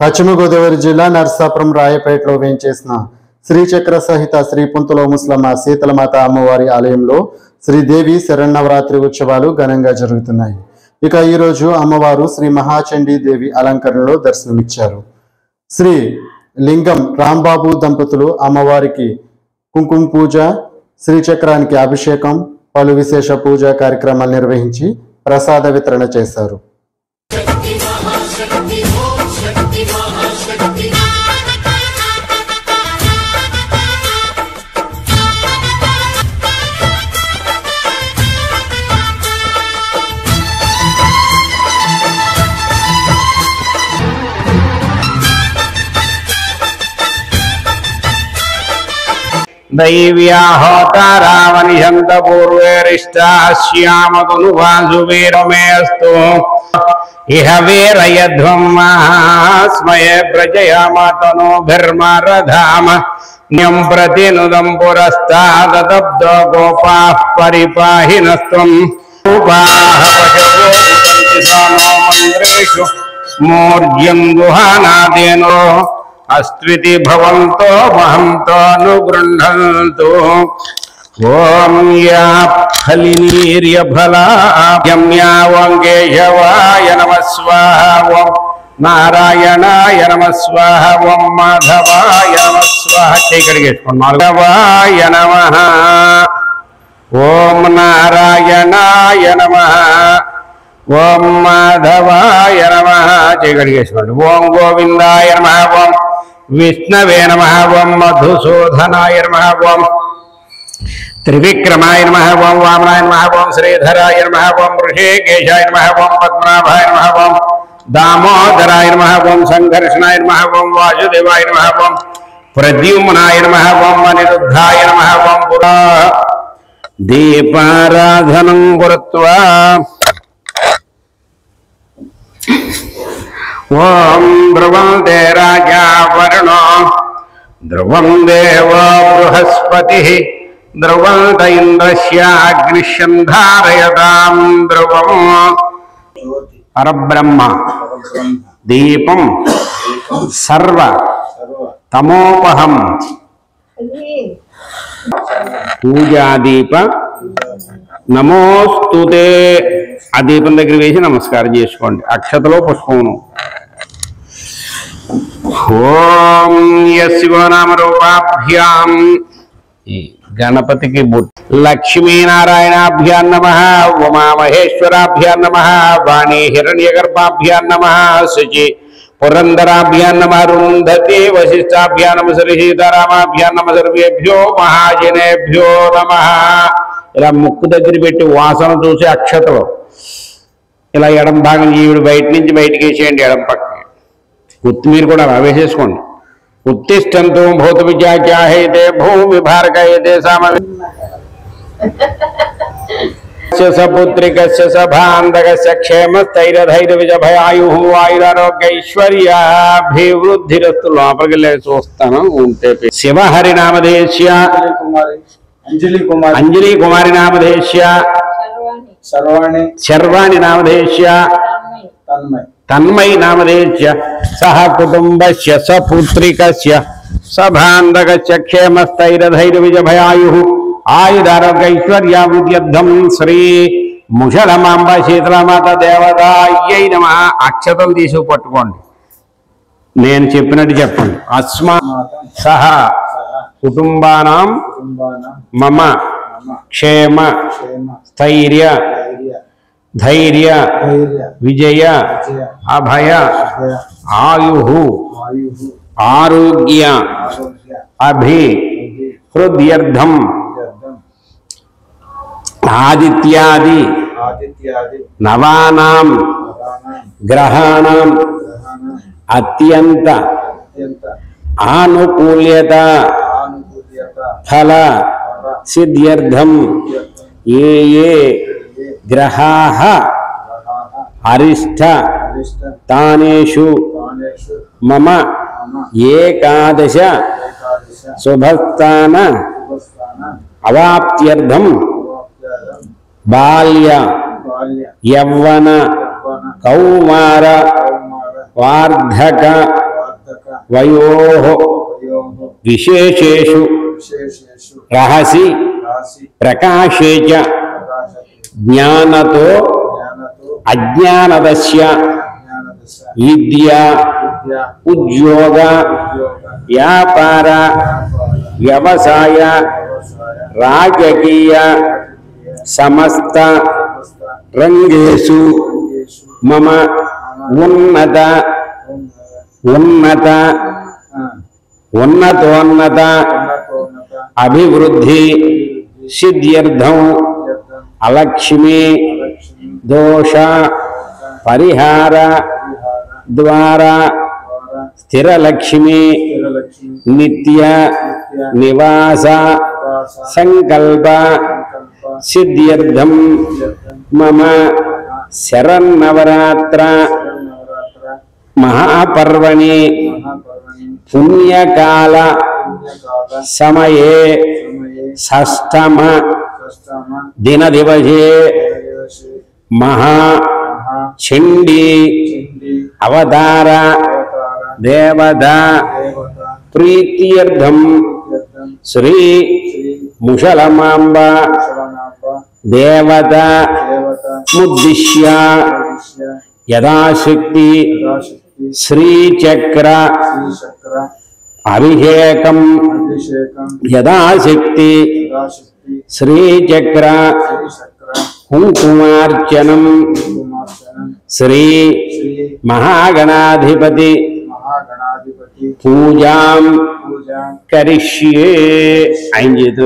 పశ్చిమ గోదావరి జిల్లా నర్సాపురం రాయపేటలో వేంచేసిన శ్రీచక్ర సహిత శ్రీ పుంతులో ముస్లమ్మ శీతలమాత అమ్మవారి ఆలయంలో శ్రీదేవి శరన్నవరాత్రి ఉత్సవాలు ఘనంగా జరుగుతున్నాయి. ఇక ఈరోజు అమ్మవారు శ్రీ మహాచండీ దేవి అలంకరణలో దర్శనమిచ్చారు. శ్రీ లింగం రాంబాబు దంపతులు అమ్మవారికి కుంకుమ పూజ, శ్రీచక్రానికి అభిషేకం, పలు విశేష పూజా కార్యక్రమాలు నిర్వహించి ప్రసాద వితరణ చేశారు. दैव्या होतारावनिषन्त पूर्वेरिष्टाश्यामतनुवासुवीरमेऽस्तु इह वीरयध्वं महास्मये प्रजयामतनुभिर्मरधाम न्यं प्रतिनुदं पुरस्तादब्धो गोपाः परिपाहि नस्त्वं रूपाः पशवो नो मन्त्रेषु मूर्ध्यं गुहानादेनो अस्त्विति भवन्तो महन्तो अनुगृह्णन्तु। ओम या फलिनीर्यफलाभ्यम्या ओं केशवाय नमः स्वाहा, ओं नारायणाय नमः स्वाहा, ओं माधवाय नमः स्वाहा। माधवाय नमः, ओं नारायणाय नमः, ओं माधवाय नमः। ओं गोविंदाय नमः, ओं विष्णवे नमः, ओं मधुसूदनाय नमः, ओं त्रिविक्रमाय नमः, ओं वामनाय नमः, ओं श्रीधराय नमः, ओं ऋषिकेशाय नमः, ओं पद्मनाभाय नमः, ओं दामोदराय नमः, ओं संघर्षणाय नमः, ओं वासुदेवाय नमः, ओं प्रद्युम्नाय नमः, ओं अनिरुद्धाय नमः, ओं पुरा दीपाराधनं कृत्वा ओम ध्रुवन्ते राजा वरुणो ध्रुवं देवो बृहस्पतिः ध्रुवन्त इन्द्रस्याग्निश्यं धारयतां ध्रुवम्। परब्रह्म दीपं सर्व तमोपहं पूजादीप नमोस्तुते। ఆ దీపం దగ్గర వేసి నమస్కారం చేసుకోండి. అక్షతలో పుష్పమును. ఓం యశివనామ రూపాభ్యాం, ఈ గణపతికి లక్ష్మీనారాయణాభ్యాం నమః, ఉమామహేశ్వరాభ్యాం నమః, వాణీ హిరణ్యగర్భాభ్యాం నమః, శుచి పురందరాభ్యాం నమః, రుంధతి వశిష్టాభ్యాం నమః, శ్రీ సీతారామాభ్యాం నమః, సర్వేభ్యో మహాజనేభ్యో నమః. ఇలా ముక్కు దగ్గర పెట్టి వాసన చూసి అక్షతలో ఇలా ఎడం భాగం ఈవిడ బయట నుంచి బయటికి వేసేయండి, ఎడం పక్కకి. మీరు కూడా అలా వేసేసుకోండి. ఉత్తిష్టంతో భూత విద్యాహైతే భూమి భారకైతే సపుత్రికస్య సభాంధకస్య క్షేమస్థైర్యధైర్య విజభయాయు ఆయురారోగ్యైశ్వర్యాభివృద్ధిరస్తు. లోపలికి వెళ్ళి చూస్తాను ఉంటే. శివహరి నామధేశ్య अंजलि कुमारी नामधेश्य, शर्वाणी नामधेश्य, तन्मयी नामधेश्य, सह कुटुंबस्य सपुत्रिकस्य सभांधकस्य क्षेमस्थैर्यधैर्य विजभयायुः आयुरारोग्यैश्वर्याभिवृद्ध्यर्थं श्री ముషలమాంబ శీతలమాత దేవతాయై నమః. అక్షతలు తీసి పట్టుకోండి, నేను చెప్పినట్టు చెప్పండి. అస్మా సహ కుటుంబానాం మమ క్షేమ స్థైర్య ధైర్య విజయ అభయ ఆయు ఆరోగ్య అభివృద్ధ్యర్థం ఆదిత్యాది నవానాం గ్రహాణం అత్యంత ఆనుకూల్యత ఫల సిద్ధ్యర్థం ఏ ఏ గ్రహాః అరిష్ట తానేషు మమ ఏకాదశ శుభస్థాన అవాప్త్యర్థం బాల్య యవ్వన కౌమార వార్ధక వయోః విశేషేషు రహసి ప్రకాశే చ జ్ఞానతో అజ్ఞానదస్య విద్యా ఉద్యోగ వ్యాపార వ్యవసాయ రాజకీయ సమస్త రంగేషు మమ ఉన్నతోన్నత అభివృద్ధి సిద్ధ్యర్థం అలక్ష్మి దోష పరిహార ద్వారా స్థిరలక్ష్మి నిత్య నివాస సంకల్ప సిద్ధ్యర్థం మమ శరన్నవరాత్ర మహాపర్వణి పుణ్యకాల సమయే షష్టమ దినదివసే మహా చండీ అవతార దేవత ప్రీత్యర్థం శ్రీ ముషలమాంబ దేవత ముద్దిశ్య యథాశక్తి శ్రీచక్ర అభిషేకం యథాశక్తి శ్రీచక్ర కుంకుమార్చనం శ్రీ మహాగణాధిపతి పూజాం కరిష్యే. ఆయన చేతు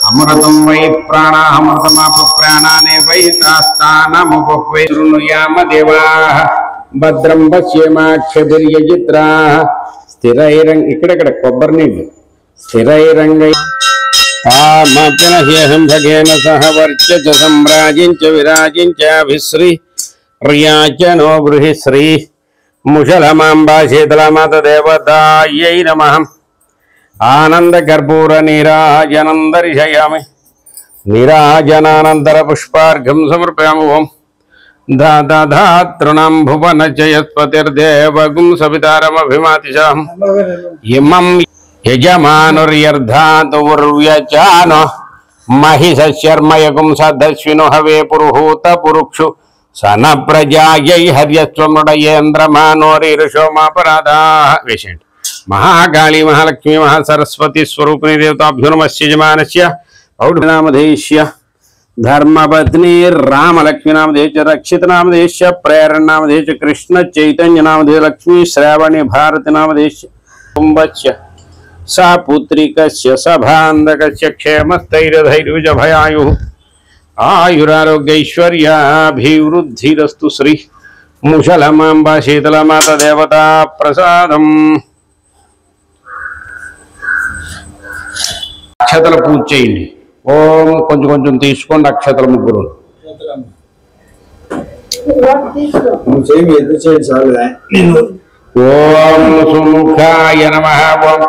అమృతం వై ప్రాణామృతమాప ప్రాణానే వై తాస్తానముపై శృణుయామ దేవా భద్రం పశ్యేమాక్షభిర్యజిత్రా స్థిరైరంగ ఇక్కడెక్కడ కొబ్బరి నీళ్ళు స్థిరైరంగై తామప్యనహ్యహం భగేన సహ వర్చ సంరాజించ విరాజించాభిశ్రీ ర్యాచనో బృహిశ్రీ ముషలమాంబా శీతలమాత దేవతాయై నమః. ఆనంద కర్పూర నీరాజనం దర్శయామి. నీరాజనానంతర పుష్పార్ఘం సమర్పయామి. ఓం దాతృణం భువన జయస్పతిర్దేవగుం సవితారమభిమాతిశాం ఇమం యజమానుర్యర్ధాతుర్వ్యచానో మహిషశర్మయగుం సదశ్విను హవే పురుహూత పురుక్షు సన ప్రజాయై హర్యస్వముడయేంద్రమానోరీరుషోమాపరాధా. వేసేయండి. మహాకాళీ మహాలక్ష్మీ మహాసరస్వతి స్వరూపిణి దేవతాభ్యో నమస్య యజమానస్య పౌఢనామధేశ్య ధర్మపత్ని రామలక్ష్మీనామధేశ రక్షితనామధేశ ప్రేరణనామధేశ కృష్ణ చైతన్యనామధే లక్ష్మీ శ్రావణి భారతి నామధేశ కుంభస్య సా పుత్రికస్య సభాంధకస్య క్షేమస్థైర్యధైర్యజ భయాయు ఆయురారోగ్యైశ్వర్యాభివృద్ధిరస్తు. శ్రీ ముషలమాంబా శీతలమాత దేవతా ప్రసాదం. అక్షతల పూజ చేయండి. ఓం కొంచెం కొంచెం తీసుకోండి. అక్షతల ముగ్గురు ఓం సుముఖాయ నమః. ఓం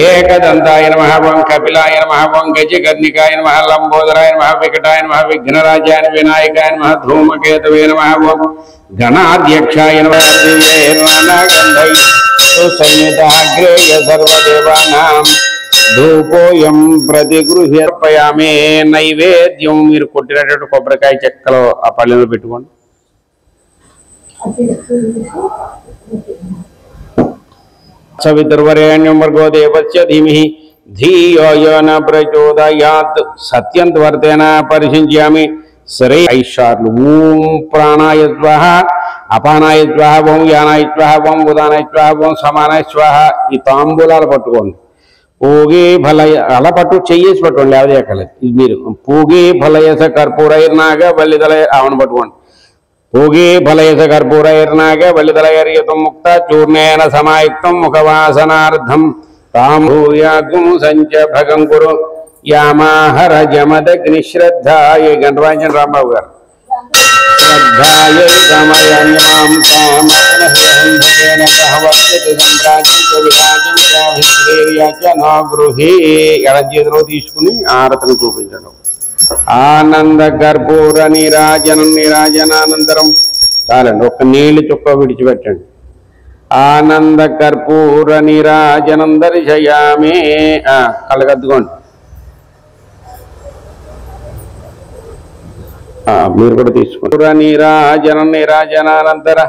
ఏకదంతాయ నమః. ఓం కపిలాయ నమః. ఓం గజకర్ణికాయ నమః. లంబోదరాయ నమః. వికటాయ నమః. విఘ్నరాజాయ వినాయకాయ నమః. ధూమకేతవే నమః. ఓం గణాధ్యక్షాయ నమః. సంయుతాగ్రేయ సర్వదేవానాం ధూపోయం ప్రతిగృహ్యర్పయామే. నైవేద్యం మీరు కొట్టినటువంటి కొబ్బరికాయ చెక్కలో ఆ పళ్ళెంలో పెట్టుకోండి. సవితుర్వరేణ్యం భర్గో దేవస్య ధీమహి ధియో యో న ప్రచోదయాత్. సత్యంతవర్తేన పరిశించామి. శ్రీ ఐషార్లు. ఓం ప్రాణాయ స్వాహ, అపానాయ స్వాహ, ఓం యానాయ స్వాహ, ఓం ఉదానాయ స్వాహ, ఓం సమానాయ స్వాహ. ఈ తాంబూలాలు పట్టుకోండి. పూగే ఫలయ అలా పట్టు చెయ్యేసి పట్టుకోండి. లేవదే ఎక్కలేదు. ఇది మీరు పూగే ఫలయస కర్పూరైర్నాగ వల్లిదలయ ఆవన పట్టుకోండి. పూగే ఫలయస కర్పూరైర్నాగ వల్లిదలయర్యతం ముక్త చూర్ణేన సమాయుక్తం ముఖవాసనార్థం తాంభూయాగుం సంచ భగం కురు యామాహర జమదగ్ని శ్రద్ధాయ. గణరాజన్ రాంబాబు గారు. శ్రద్ధాయ సమయన్యాం తామహ్యహం సహ వర్షతి సంరాజించ విరాజించ నో గృహే. ఎడ చేతిలో తీసుకుని ఆరతను చూపించడం. ఆనంద కర్పూర నీరాజనం నీరాజనానంతరం చాలండి, ఒక్క నీళ్లు చుక్క విడిచిపెట్టండి. ఆనంద కర్పూర నీరాజనం దర్శయామి. కళ్ళగద్దుకోండి. మీరు కూడా తీసుకోండి. నీరాజనం నీరాజనానంతర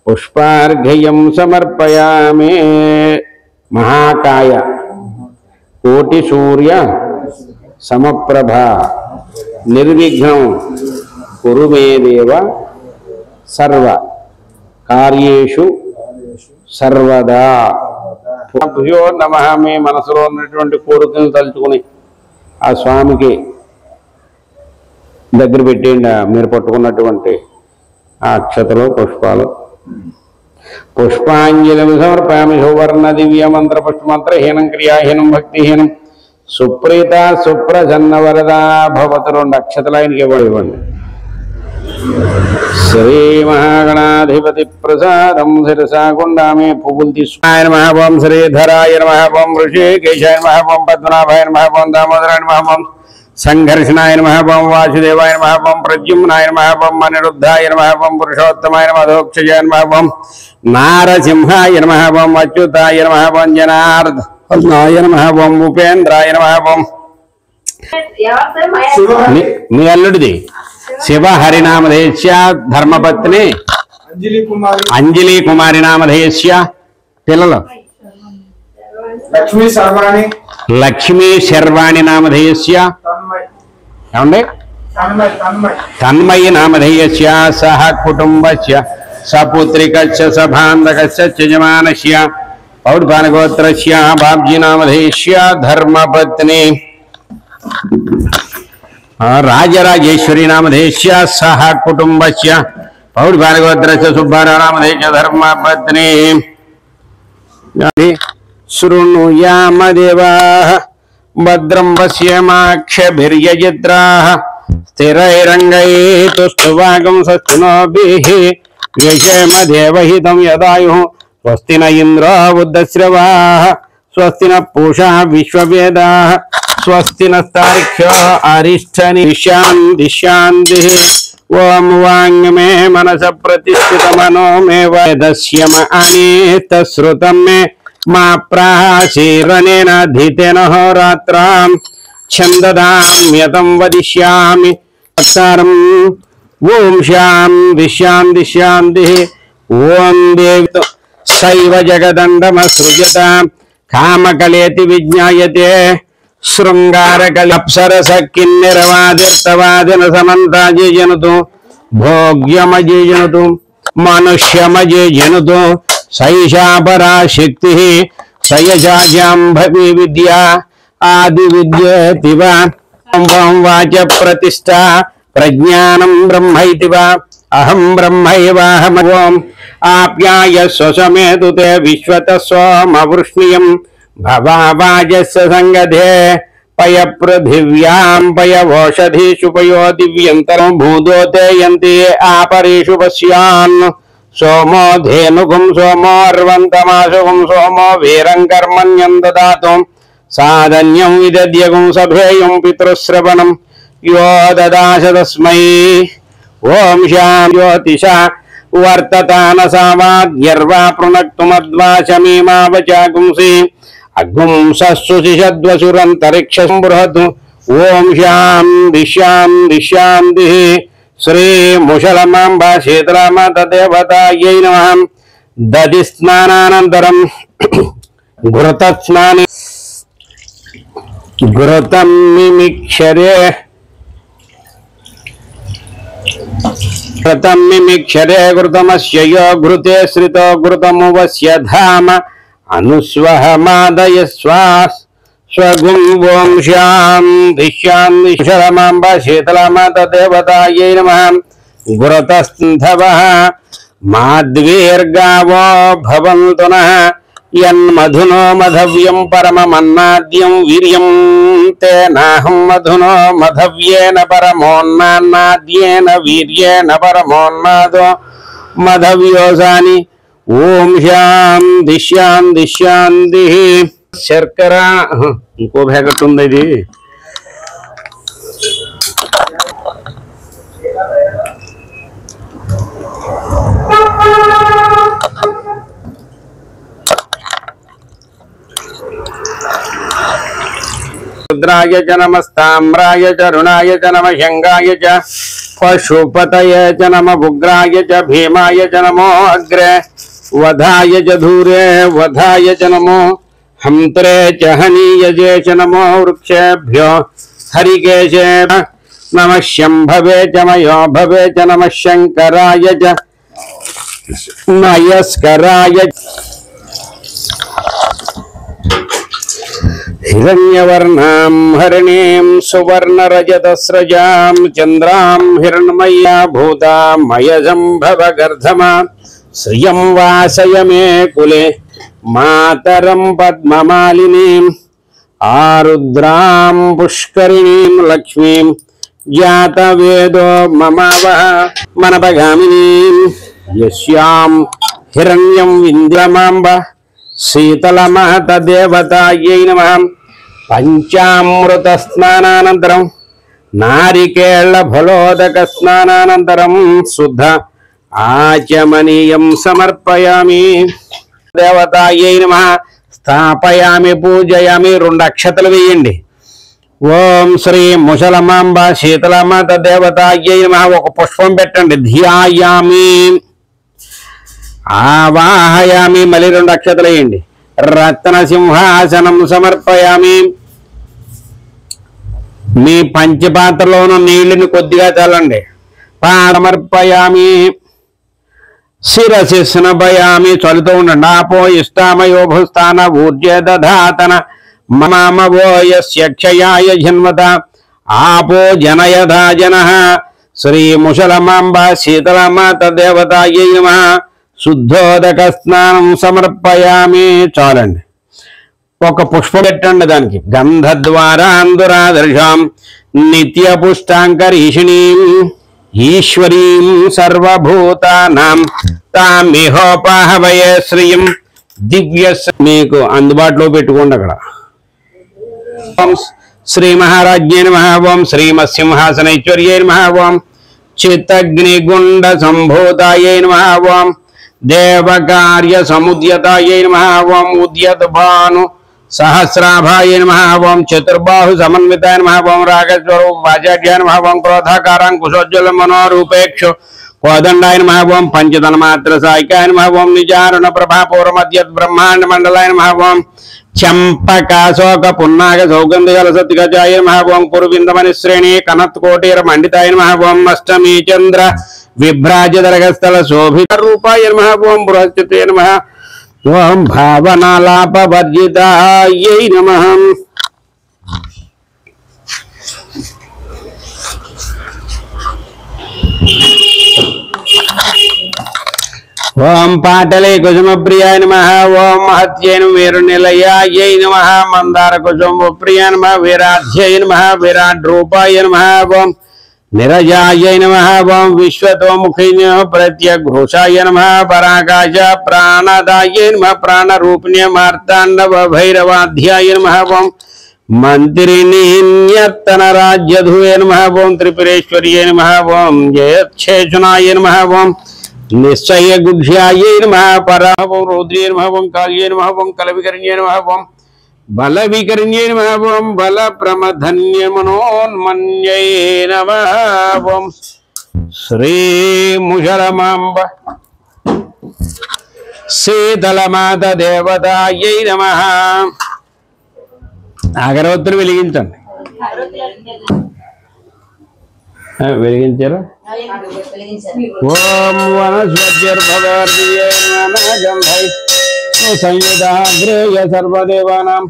పుష్పార్ఘ్యం సమర్పయామి. మహాకాయ కోటి సూర్య సమప్రభ నిర్విఘ్నం కురు మే దేవ సర్వ కార్యేషు సర్వదా. భ్యో నమః. మీ మనసులో ఉన్నటువంటి కోరికలను తలుచుకుని ఆ స్వామికి దగ్గర పెట్టేయండి. మీరు పట్టుకున్నటువంటి ఆ అక్షతలు పుష్పాలు. పుష్పాంజలి సమర్పయామి. సువర్ణ దివ్య మంత్ర పుష్పమంత్రహీనం క్రియాహీనం భక్తిహీనం సుప్రీత సుప్రసన్న వరదా భవతు. 2 అక్షతలు ఆయనకి ఇవ్వండి. శ్రీ మహాగణాధిపతి ప్రసాదం శిరసా గుండామే. పువ్వులు తీసుకున్నాయన మహాభం శ్రీధరాయ మహాభం ఋషికేశాయ మహాభం పద్మనాభాయ మహాభం దామోదరాయ మహాభం సంఘర్షణాయ మహాభం వాసుదేవాయ మహాభం ప్రద్యుమ్నాయ మహాభం అనిరుద్ధాయ మహాభం పురుషోత్తమాయ మధోక్షజాయ మహాభం నారసింహాయ మహాభం అచ్యుతాయ మహాభం జనార్దనాయ మహాభం ఉపేంద్రాయ మహాభం. మీ అల్లుడిది శివ హరినామధేయస్య ధర్మపత్ని అంజలి కుమారి నామధేయస్య. పిల్లలు లక్ష్మీ శర్వాణి నామధేయస్య. ఏమండి? తన్మయి నామధేయస్య సహ కుటుంబస్య సపుత్రికస్య సభాంధకస్య యజమానస్య పౌర్భానగోత్రస్య బాబ్జీ నామధేయస్య ధర్మపత్ని రాజరాజేశ్వరి నామధేయస్య సహ కుటుంబస్య పౌర్భానగోత్రస్య సుబ్బారావు నామధేయస్య ధర్మపత్ని. శృణుయామ దేవాః భద్రం పశ్యేమాక్షభిర్యజిత్రాః స్థిరైరంగైతుస్తువాగం స్వస్తినోభిః వ్యశేమ దేవహితం యదాయుః స్వస్తి న ఇంద్రో బుద్ధశ్రవాః స్వస్తి న పూషా విశ్వవేదాః స్వస్తి నస్తార్క్ష్యో అరిష్టని శాంతిః. ఓం వాంగ్మే మనస ప్రతిష్ఠిత మనో మే వేదస్యమ అనేతశ్రుతం మే మా ప్రాశీరనేన ధీతేన హోరాత్రాం ఛందదామ్యతం వదిష్యామి. ఓం శాంతి శాంతి శాంతి. ఓం దేవి సైవ జగదండమసృజత కామకలేతి విజ్ఞాయతే శృంగారకలప్సరస కిన్నెరవాదిర్తవాదిన సమంతాజనతు భోగ్యమజనతు మనుష్యమజనతు సైషా పరాశక్తి సయజాజాంభవి విద్యా ఆది విద్యేతి వా. వాచ ప్రతిష్ఠా ప్రజ్ఞానం బ్రహ్మైతి వా. అహం బ్రహ్మైవాహం. ఓం ఆప్యాయ స్వసమేతు తే విశ్వత సోమవృష్ణియం భవావాజస్య సంగధే పయ పృథివ్యాం పయవోషధీషు పయో దివ్యంతరం భూదోతే యంతి ఆపరీషు పశ్యాన్. సోమో ధేనుగుం సోమోర్వంతమాశుగుం సోమో వీరం కర్మణ్యం దదాతు సాధన్యం విదద్యగుం సభేయం పితృశ్రవణం యో దదాశ తస్మై. ఓం శాం జ్యోతిషా వర్తతాన సావాద్యర్వా పృణక్తుమద్వాశమీమావచాగుంసి అగ్గుం సస్సుషద్వసురంతరిక్షం బృహత్. ఓం శాంతి శాంతి శాంతి. శ్రీ ముషలమాంబ శీతలామాత దేవతాయై నమః. దధి స్నానానంతరం ఘృతస్నాని ఘృతం మిమిక్షరే ఘృతమస్య యో ఘృతే శ్రితో ఘృతమువస్య ధామ అనుస్వహమాదయ శ్వాస్ స్వగుం. ఓం శాంతి శాంతి. శరమాంబ శీతలామాత దేవతాయై నమః. ఘృతస్థవః మాద్వీర్గావో భవంతు నః యన్మధునో మధవ్యం పరమమన్నాద్యం వీర్యం తేనాహం మధునో మధవ్యేన పరమోన్నాద్యేన వీర్యేన పరమోన్నాదో మధవ్యోసాని. ఓం శాంతి శాంతి శాంతి. శర్కర ఇంకో ప్యాకెట్ ఉంది. ఇది रुद्राय च नमस्ताम्राय च रुणाय च नमः शंगाय च पशुपतये च नमः उग्राय च भीमाय च नमो अग्रे वधाय च धूरे वधाय च नमो हंत्रे च हनीयजे च नमो वृक्षेभ्यो हरिकेशे नमः शंभवे च मयो भवे च नमः शंकराय च नयस्कराय हिरण्यवर्णां हरिणीं सुवर्णरजतस्रजां चन्द्रां हिरण्मय्या भूतां मयजम्भवगर्धमा श्रियं वासय मे कुले मातरं पद्ममालिनीम् आरुद्रां पुष्करिणीं लक्ष्मीं जातवेदो ममावह मनपगामिनीं यस्यां हिरण्यं विन्द्रमाम्ब शीतलमातदेवतायै नमः पंचामृत स्नानानन्तरं नारिकेळ फलोदक स्नानानन्तरं शुद्ध आचमनीयं समर्पयामि देवतायै नमः स्थापयामि पूजयामि రెండు అక్షతలు వేయండి ఓం శ్రీ ముసలమాంబ శీతలమాత దేవతాयै నమః ఒక పుష్పం పెట్టండి ధ్యాయామి ఆవాహయామి మళ్ళీ రెండు అక్షతలు వేయండి రత్న సింహాసనం సమర్పయామి మీ పంచపాత్రలోని నీళ్లను కొద్దిగా చల్లండి సమర్పయామి శిరసి స్నభయామి చలుతూ ఉండండి ఆపో ఇష్టామయోభుస్థాన ఊర్జే దధాతన మమామవో యస్య క్షయాయ జన్మత ఆపో జనయధా జనః శ్రీ ముసలమాంబ శీతలమాత దేవతాయై నమః శుద్ధోదక స్నానం సమర్పయామి చాలండి ఒక పుష్పం పెట్టండి దానికి గంధద్వారాంధురాదర్శాం నిత్య పుష్టాంకరీషిణీం ఈశ్వరీం సర్వభూతానాం తామిహోపాహవయే శ్రీయం దివ్య మీకు అందుబాటులో పెట్టుకోండి అక్కడ ఓం శ్రీ మహారాజ్ఞే నమః ఓం శ్రీమత్సింహాసనైశ్వర్యే నమః ఓం చిత్తగ్నిగుండ సంభూతాయై నమః ఓం దేవకార్య సముద్యతాయై నమః ఓం ఉద్యత భాను సహస్రాభాయ నమః ఓం చతుర్బాహు సమన్వితాయ నమః ఓం రాగస్వరూప వాచాఢ్యాయ నమః ఓం క్రోధాకారాంకుశోజ్వల మనోరూపేక్షు కోదండాయ నమః ఓం పంచతన్మాత్ర సాయికాయ నమః ఓం నిజారుణ ప్రభాపూర్వమద్యత్ బ్రహ్మాండ మండలాయ నమః ఓం చంపకాశోక పున్నాగ సౌగంధిగల సత్యగజాయ నమః ఓం కురువిందమణి శ్రేణి కనత్కోటీర మండితాయ నమః ఓం అష్టమీ చంద్ర విభ్రాజదరగస్థల శోభిత రూపాయ నమః ఓం బృహస్పతే నమః ఓం భావనాలాపవర్జితాయై నమః ఓం పాటలే కుసుమప్రియాయ నమః ఓం మహత్యై వీరునిలయాయై నమః మందార కుసుమప్రియాయ నమః వీరాధ్యై నమః విరాట్ రూపాయ నమః ఓం నిరజాయై నమః ఓం విశ్వతోముఖిన్యో ప్రత్యఘోషాయ నమః పరాకాశ ప్రాణదాయై నమః ప్రాణరూపిణ్య మార్తాండవ భైరవాధ్యాయ నమః ఓం మంత్రిణీన్యత్తన రాజ్యధువే నమః ఓం త్రిపురేశ్వర్యై నమః ఓం జయచ్ఛేషణాయ నమః ఓం నిశ్చయ గుఢ్యాయై నమః పరాభవం రౌద్ర్యై నమః ఓం కాళ్యై నమః ఓం కలవికరణ్యై నమః ఓం బలవికరణ్యై నమః ఓం బల ప్రమధన్య మనోన్మన్యై నమః ఓం శ్రీ ముషలమాంబ శీతలమాత దేవతాయై నమః అగరవత్తులు వెలిగించండి వెలిగించారా ఓం వనస్పత్యర్భవర్దియై సంయుధాగ్రేయ సర్వదేవానాం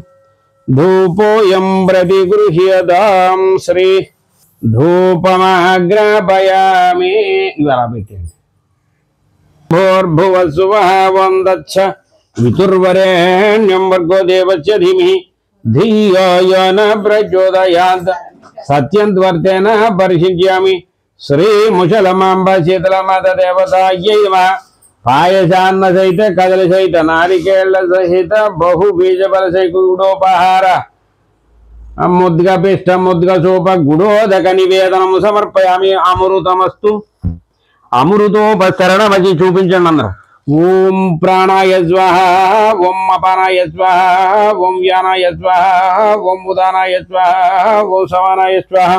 ధూపోయం ప్రతిగృహ్యతాం శ్రీ ధూపమాగ్రాపయామి ఇవి అలా పెట్టండి భూర్భువస్సువః వం దచ్చ వితుర్వరేణ్యం భర్గో దేవస్య ధీమహి ధియో యో న ప్రచోదయాత్ సత్యం త్వర్తేన పరిశిష్యామి శ్రీ ముషలమాంబ శీతలమాత దేవతాయై నమః పాయసాన్న సహిత కదలి సహిత నారికేళ్ల సహిత బహు బీజఫల గుడోపహార ముద్గ పిష్ట ముద్గ సూప గుడోదక నివేదనము సమర్పయామి అమృతమస్తు అమృతోపకరణమచి చూపించండి అందరూ ఓం ప్రాణాయ స్వాహ, ఓం అపానాయ స్వాహ, ఓం వ్యానాయ స్వాహ, ఓం ఉదానాయ స్వాహ, ఓం సమానాయ స్వాహ.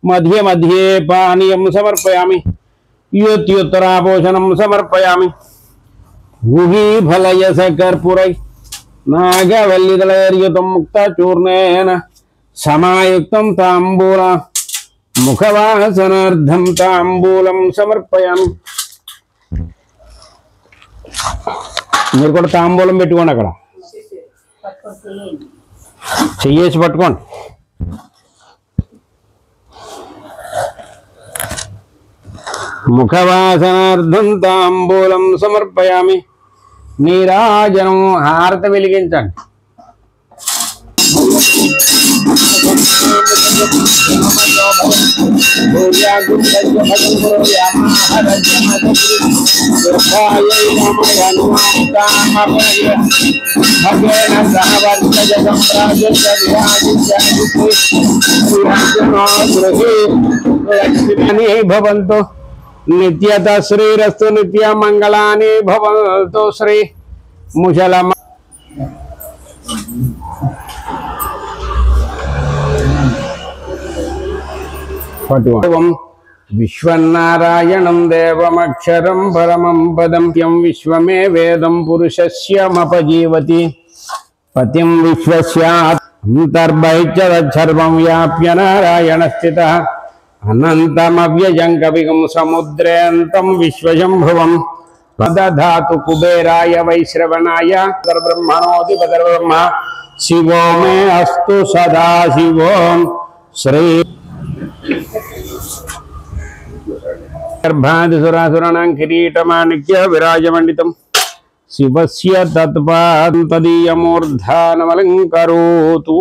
మధ్య మధ్యే పానీయం సమర్పయామి. యోత్యోత్తరాపోషణం సమర్పయామి. గుహీఫలయస కర్పూరై నాగవల్లిదళైర్యుతం ముక్తచూర్ణేన సమాయుక్తం తాంబూల ముఖవాసనార్థం తాంబూలం సమర్పయామి. మీరు కూడా తాంబూలం పెట్టుకోండి, అక్కడ చెయ్యేసి పట్టుకోండి. ముఖవాసనార్థం తాంబూలం సమర్పయామి. నీరాజనం హారతి వెలిగించండి. భవంతు నిత్యత శ్రీరస్తు, నిత్య మంగళాని భవంతు. శ్రీ ముశలమ విశ్వన్నారాయణం దేవమక్షరం పరమం పదం యం విశ్వమే వేదం పురుషస్యమపజీవతి పతిం విశ్వస్యాంతర్బైశ్చరచ్చర్వం వ్యాప్య నారాయణ స్థితః అనంతమవ్యయం కవిగం సముద్రేంతం విశ్వశంభువం దధాతు కుబేరాయ వైశ్రవణాయ బ్రహ్మణోధిపతిర్బ్రహ్మ శివో మే అస్తు సదా శివోం. శ్రీ గర్భాదిసురాసురాణాం కిరీటమాణిక్య విరాజమండితం శివస్య తత్పాదం తదీయమూర్ధానమలంకరోతు.